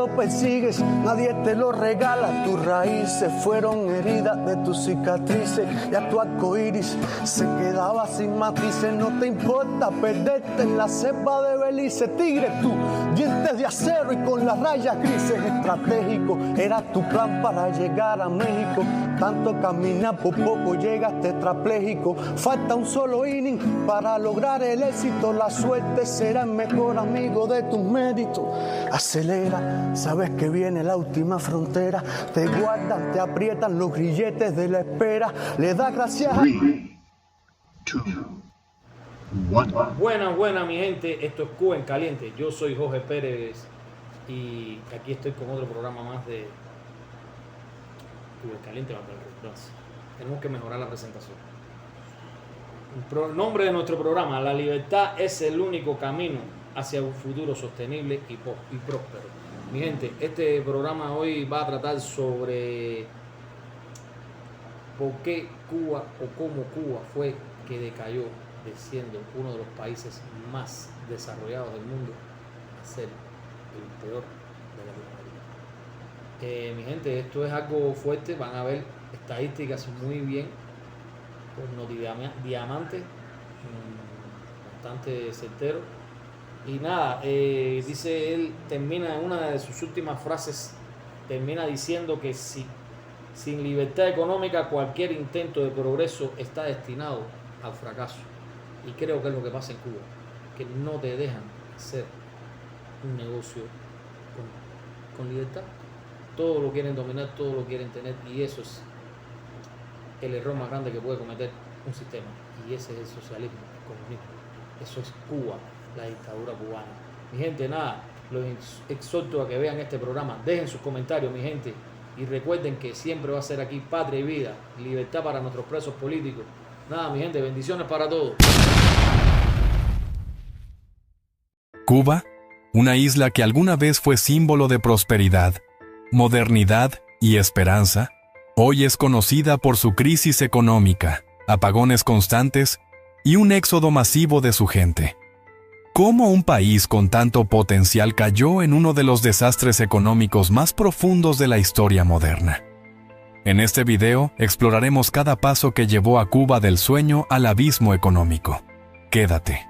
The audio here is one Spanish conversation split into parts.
lo persigues, nadie te lo regala. Tus raíces fueron heridas de tus cicatrices, ya tu arco iris se quedaba sin matices. No te importa perderte en la cepa de Belice. Tigre, tú, dientes de acero y con las rayas grises. Estratégico era tu plan para llegar a México. Tanto caminar, por poco llegas tetrapléjico. Falta un solo inning para lograr el éxito. La suerte será el mejor amigo de tus méritos. Acelera, sabes que viene la última frontera. Te guardan, te aprietan los grilletes de la espera. Le das gracias a... 3, 2, 1. Buenas mi gente, esto es Cuba en Caliente. Yo soy Jorge Pérez y aquí estoy con otro programa más de Cuba en Caliente. Tenemos que mejorar la presentación. El nombre de nuestro programa: la libertad es el único camino hacia un futuro sostenible y próspero. Mi gente, este programa hoy va a tratar sobre por qué Cuba o cómo Cuba fue que decayó de siendo uno de los países más desarrollados del mundo a ser el peor de Latinoamérica. Mi gente, esto es algo fuerte. Van a ver estadísticas muy bien por Notidiamante, bastante certero. Y nada, dice él, termina en una de sus últimas frases, termina diciendo que sin libertad económica cualquier intento de progreso está destinado al fracaso. Y creo que es lo que pasa en Cuba, que no te dejan hacer un negocio con libertad. Todo lo quieren dominar, todo lo quieren tener, y eso es el error más grande que puede cometer un sistema. Y ese es el socialismo, el comunismo. Eso es Cuba, la dictadura cubana. Mi gente, nada, los exhorto a que vean este programa, dejen sus comentarios, mi gente, y recuerden que siempre va a ser aquí patria y vida, libertad para nuestros presos políticos. Nada, mi gente, bendiciones para todos. Cuba, una isla que alguna vez fue símbolo de prosperidad, modernidad y esperanza, hoy es conocida por su crisis económica, apagones constantes y un éxodo masivo de su gente. ¿Cómo un país con tanto potencial cayó en uno de los desastres económicos más profundos de la historia moderna? En este video exploraremos cada paso que llevó a Cuba del sueño al abismo económico. Quédate,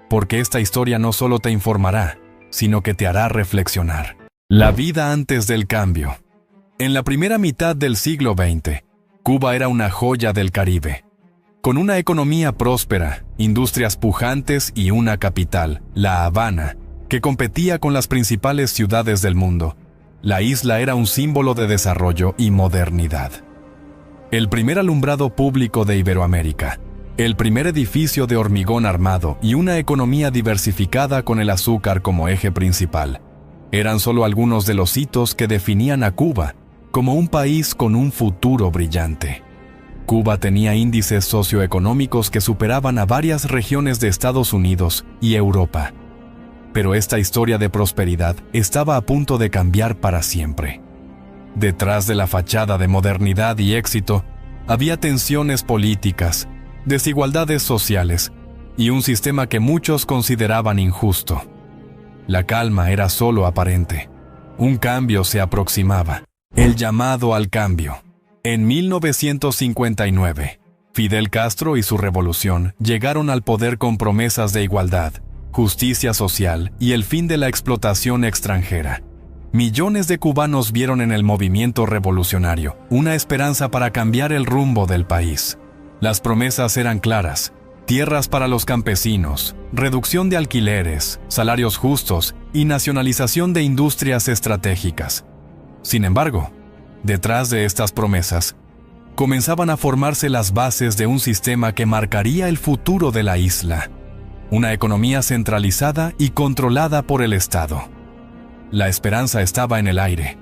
porque esta historia no solo te informará, sino que te hará reflexionar. La vida antes del cambio. En la primera mitad del siglo XX, Cuba era una joya del Caribe. Con una economía próspera, industrias pujantes y una capital, La Habana, que competía con las principales ciudades del mundo, la isla era un símbolo de desarrollo y modernidad. El primer alumbrado público de Iberoamérica, el primer edificio de hormigón armado y una economía diversificada con el azúcar como eje principal, eran solo algunos de los hitos que definían a Cuba como un país con un futuro brillante. Cuba tenía índices socioeconómicos que superaban a varias regiones de Estados Unidos y Europa. Pero esta historia de prosperidad estaba a punto de cambiar para siempre. Detrás de la fachada de modernidad y éxito, había tensiones políticas, desigualdades sociales y un sistema que muchos consideraban injusto. La calma era solo aparente. Un cambio se aproximaba. El llamado al cambio. En 1959, Fidel Castro y su revolución llegaron al poder con promesas de igualdad, justicia social y el fin de la explotación extranjera. Millones de cubanos vieron en el movimiento revolucionario una esperanza para cambiar el rumbo del país. Las promesas eran claras: tierras para los campesinos, reducción de alquileres, salarios justos y nacionalización de industrias estratégicas. Sin embargo, detrás de estas promesas, comenzaban a formarse las bases de un sistema que marcaría el futuro de la isla. Una economía centralizada y controlada por el Estado. La esperanza estaba en el aire,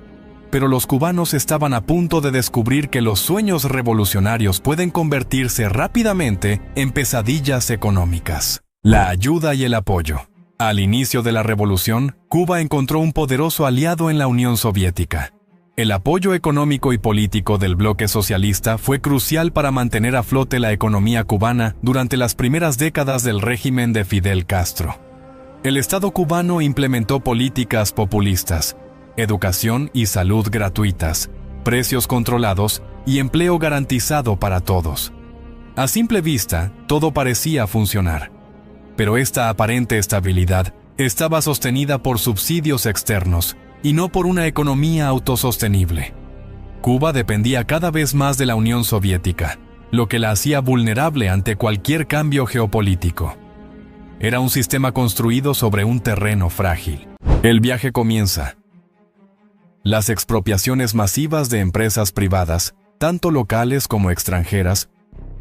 pero los cubanos estaban a punto de descubrir que los sueños revolucionarios pueden convertirse rápidamente en pesadillas económicas. La ayuda y el apoyo. Al inicio de la revolución, Cuba encontró un poderoso aliado en la Unión Soviética. El apoyo económico y político del bloque socialista fue crucial para mantener a flote la economía cubana durante las primeras décadas del régimen de Fidel Castro. El Estado cubano implementó políticas populistas, educación y salud gratuitas, precios controlados y empleo garantizado para todos. A simple vista, todo parecía funcionar. Pero esta aparente estabilidad estaba sostenida por subsidios externos y no por una economía autosostenible. Cuba dependía cada vez más de la Unión Soviética, lo que la hacía vulnerable ante cualquier cambio geopolítico. Era un sistema construido sobre un terreno frágil. El viaje comienza. Las expropiaciones masivas de empresas privadas, tanto locales como extranjeras,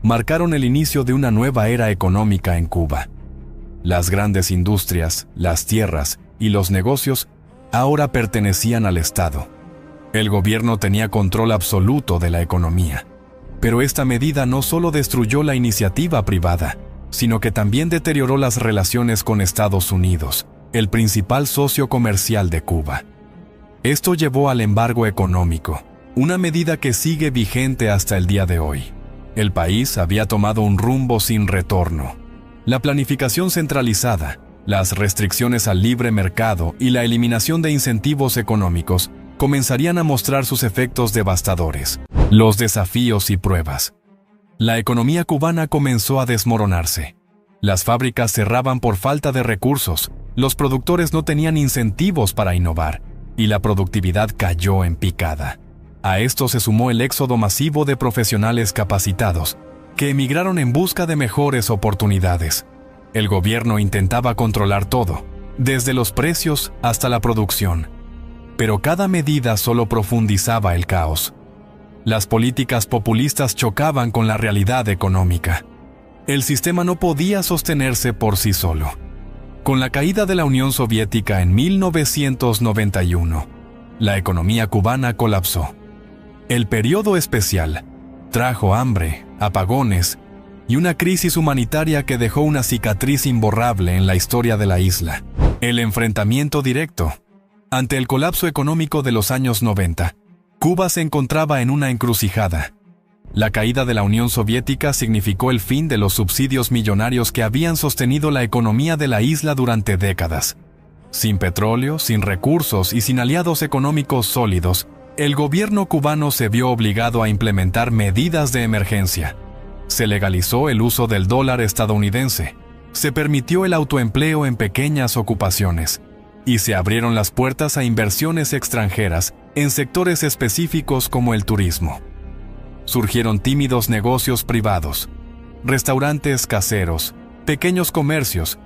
marcaron el inicio de una nueva era económica en Cuba. Las grandes industrias, las tierras y los negocios ahora pertenecían al Estado. El gobierno tenía control absoluto de la economía. Pero esta medida no solo destruyó la iniciativa privada, sino que también deterioró las relaciones con Estados Unidos, el principal socio comercial de Cuba. Esto llevó al embargo económico, una medida que sigue vigente hasta el día de hoy. El país había tomado un rumbo sin retorno. La planificación centralizada, las restricciones al libre mercado y la eliminación de incentivos económicos comenzarían a mostrar sus efectos devastadores. Los desafíos y pruebas. La economía cubana comenzó a desmoronarse. Las fábricas cerraban por falta de recursos, los productores no tenían incentivos para innovar, y la productividad cayó en picada. A esto se sumó el éxodo masivo de profesionales capacitados, que emigraron en busca de mejores oportunidades. El gobierno intentaba controlar todo, desde los precios hasta la producción. Pero cada medida solo profundizaba el caos. Las políticas populistas chocaban con la realidad económica. El sistema no podía sostenerse por sí solo. Con la caída de la Unión Soviética en 1991, la economía cubana colapsó. El periodo especial trajo hambre, apagones y una crisis humanitaria que dejó una cicatriz imborrable en la historia de la isla. El enfrentamiento directo. Ante el colapso económico de los años 90, Cuba se encontraba en una encrucijada. La caída de la Unión Soviética significó el fin de los subsidios millonarios que habían sostenido la economía de la isla durante décadas. Sin petróleo, sin recursos y sin aliados económicos sólidos, el gobierno cubano se vio obligado a implementar medidas de emergencia. Se legalizó el uso del dólar estadounidense, se permitió el autoempleo en pequeñas ocupaciones, y se abrieron las puertas a inversiones extranjeras en sectores específicos como el turismo. Surgieron tímidos negocios privados, restaurantes caseros, pequeños comercios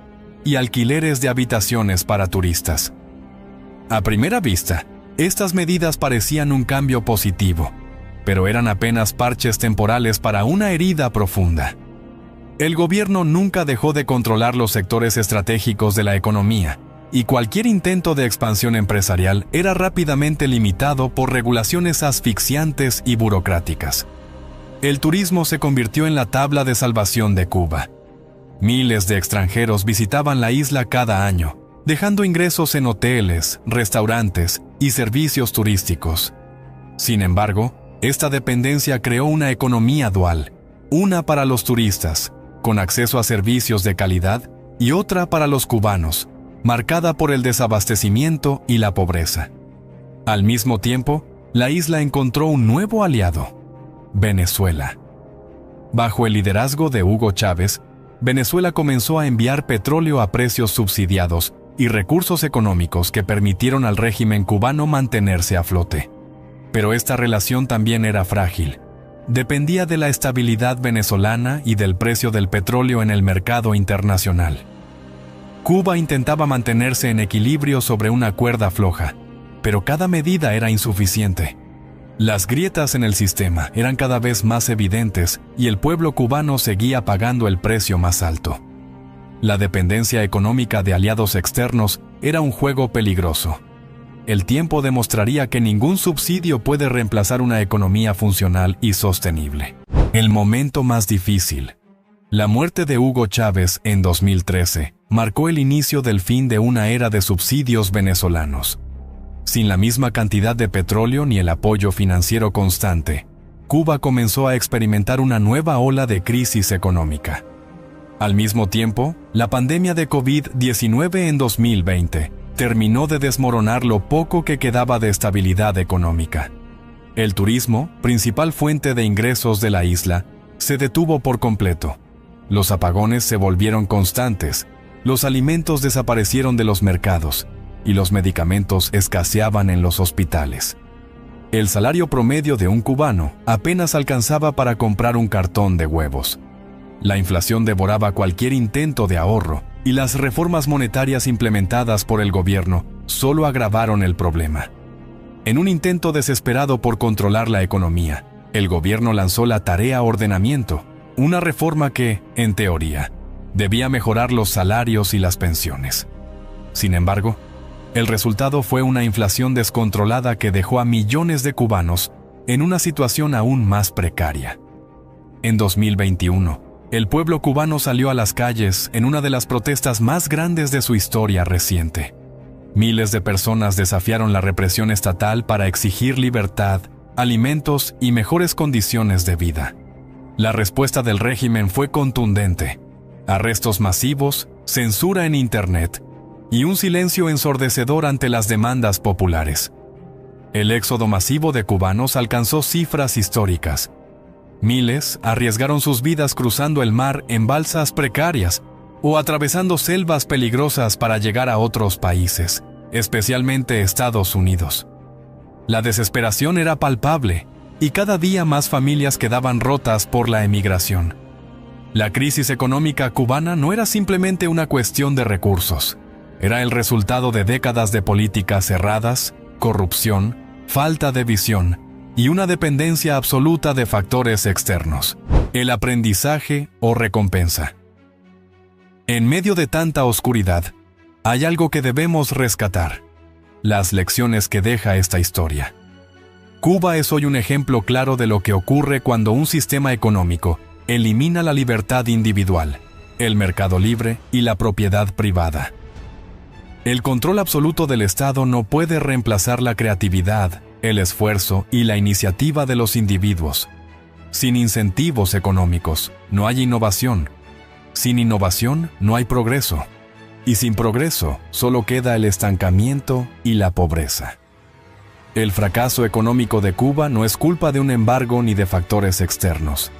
y alquileres de habitaciones para turistas. A primera vista, estas medidas parecían un cambio positivo, pero eran apenas parches temporales para una herida profunda. El gobierno nunca dejó de controlar los sectores estratégicos de la economía, y cualquier intento de expansión empresarial era rápidamente limitado por regulaciones asfixiantes y burocráticas. El turismo se convirtió en la tabla de salvación de Cuba. Miles de extranjeros visitaban la isla cada año, dejando ingresos en hoteles, restaurantes y servicios turísticos. Sin embargo, esta dependencia creó una economía dual, una para los turistas, con acceso a servicios de calidad, y otra para los cubanos, marcada por el desabastecimiento y la pobreza. Al mismo tiempo, la isla encontró un nuevo aliado: Venezuela. Bajo el liderazgo de Hugo Chávez, Venezuela comenzó a enviar petróleo a precios subsidiados y recursos económicos que permitieron al régimen cubano mantenerse a flote. Pero esta relación también era frágil. Dependía de la estabilidad venezolana y del precio del petróleo en el mercado internacional. Cuba intentaba mantenerse en equilibrio sobre una cuerda floja, pero cada medida era insuficiente. Las grietas en el sistema eran cada vez más evidentes y el pueblo cubano seguía pagando el precio más alto. La dependencia económica de aliados externos era un juego peligroso. El tiempo demostraría que ningún subsidio puede reemplazar una economía funcional y sostenible. El momento más difícil. La muerte de Hugo Chávez en 2013 marcó el inicio del fin de una era de subsidios venezolanos. Sin la misma cantidad de petróleo ni el apoyo financiero constante, Cuba comenzó a experimentar una nueva ola de crisis económica. Al mismo tiempo, la pandemia de COVID-19 en 2020 terminó de desmoronar lo poco que quedaba de estabilidad económica. El turismo, principal fuente de ingresos de la isla, se detuvo por completo. Los apagones se volvieron constantes, los alimentos desaparecieron de los mercados y los medicamentos escaseaban en los hospitales. El salario promedio de un cubano apenas alcanzaba para comprar un cartón de huevos. La inflación devoraba cualquier intento de ahorro y las reformas monetarias implementadas por el gobierno solo agravaron el problema. En un intento desesperado por controlar la economía, el gobierno lanzó la tarea ordenamiento, una reforma que, en teoría, debía mejorar los salarios y las pensiones. Sin embargo, el resultado fue una inflación descontrolada que dejó a millones de cubanos en una situación aún más precaria. En 2021, el pueblo cubano salió a las calles en una de las protestas más grandes de su historia reciente. Miles de personas desafiaron la represión estatal para exigir libertad, alimentos y mejores condiciones de vida. La respuesta del régimen fue contundente: arrestos masivos, censura en Internet y un silencio ensordecedor ante las demandas populares. El éxodo masivo de cubanos alcanzó cifras históricas. Miles arriesgaron sus vidas cruzando el mar en balsas precarias o atravesando selvas peligrosas para llegar a otros países, especialmente Estados Unidos. La desesperación era palpable y cada día más familias quedaban rotas por la emigración. La crisis económica cubana no era simplemente una cuestión de recursos. Era el resultado de décadas de políticas cerradas, corrupción, falta de visión y una dependencia absoluta de factores externos. El aprendizaje o recompensa. En medio de tanta oscuridad, hay algo que debemos rescatar: las lecciones que deja esta historia. Cuba es hoy un ejemplo claro de lo que ocurre cuando un sistema económico elimina la libertad individual, el mercado libre y la propiedad privada. El control absoluto del Estado no puede reemplazar la creatividad, el esfuerzo y la iniciativa de los individuos. Sin incentivos económicos, no hay innovación. Sin innovación, no hay progreso. Y sin progreso, solo queda el estancamiento y la pobreza. El fracaso económico de Cuba no es culpa de un embargo ni de factores externos.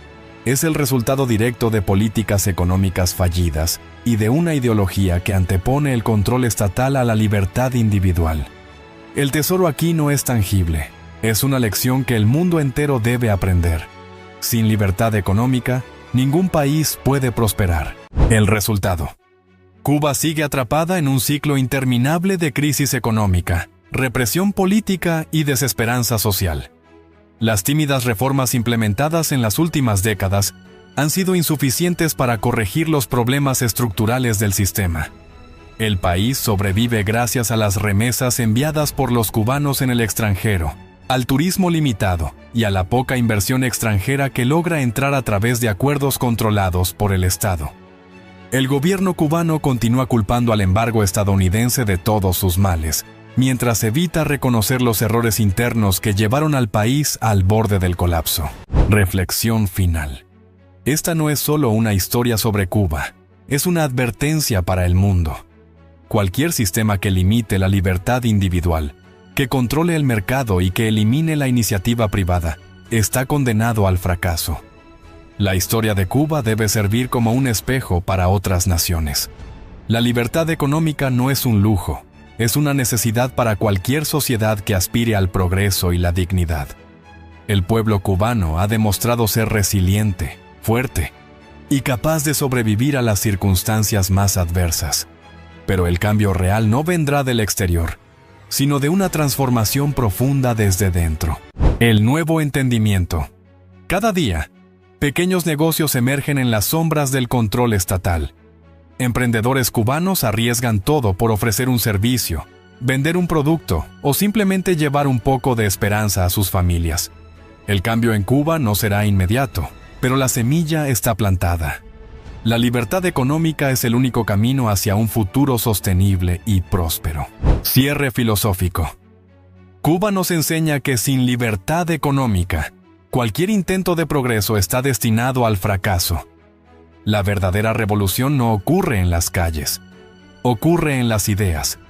Es el resultado directo de políticas económicas fallidas y de una ideología que antepone el control estatal a la libertad individual. El tesoro aquí no es tangible, es una lección que el mundo entero debe aprender. Sin libertad económica, ningún país puede prosperar. El resultado: Cuba sigue atrapada en un ciclo interminable de crisis económica, represión política y desesperanza social. Las tímidas reformas implementadas en las últimas décadas han sido insuficientes para corregir los problemas estructurales del sistema. El país sobrevive gracias a las remesas enviadas por los cubanos en el extranjero, al turismo limitado y a la poca inversión extranjera que logra entrar a través de acuerdos controlados por el Estado. El gobierno cubano continúa culpando al embargo estadounidense de todos sus males, mientras evita reconocer los errores internos que llevaron al país al borde del colapso. Reflexión final. Esta no es solo una historia sobre Cuba, es una advertencia para el mundo. Cualquier sistema que limite la libertad individual, que controle el mercado y que elimine la iniciativa privada, está condenado al fracaso. La historia de Cuba debe servir como un espejo para otras naciones. La libertad económica no es un lujo, es una necesidad para cualquier sociedad que aspire al progreso y la dignidad. El pueblo cubano ha demostrado ser resiliente, fuerte y capaz de sobrevivir a las circunstancias más adversas. Pero el cambio real no vendrá del exterior, sino de una transformación profunda desde dentro. El nuevo entendimiento. Cada día, pequeños negocios emergen en las sombras del control estatal. Emprendedores cubanos arriesgan todo por ofrecer un servicio, vender un producto o simplemente llevar un poco de esperanza a sus familias. El cambio en Cuba no será inmediato, pero la semilla está plantada. La libertad económica es el único camino hacia un futuro sostenible y próspero. Cierre filosófico. Cuba nos enseña que sin libertad económica, cualquier intento de progreso está destinado al fracaso. La verdadera revolución no ocurre en las calles, ocurre en las ideas.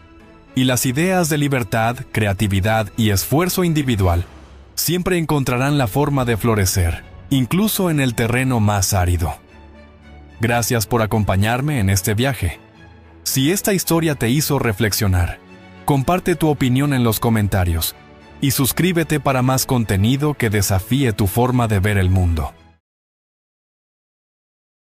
y las ideas de libertad, creatividad y esfuerzo individual siempre encontrarán la forma de florecer, incluso en el terreno más árido. Gracias por acompañarme en este viaje. Si esta historia te hizo reflexionar, comparte tu opinión en los comentarios y suscríbete para más contenido que desafíe tu forma de ver el mundo.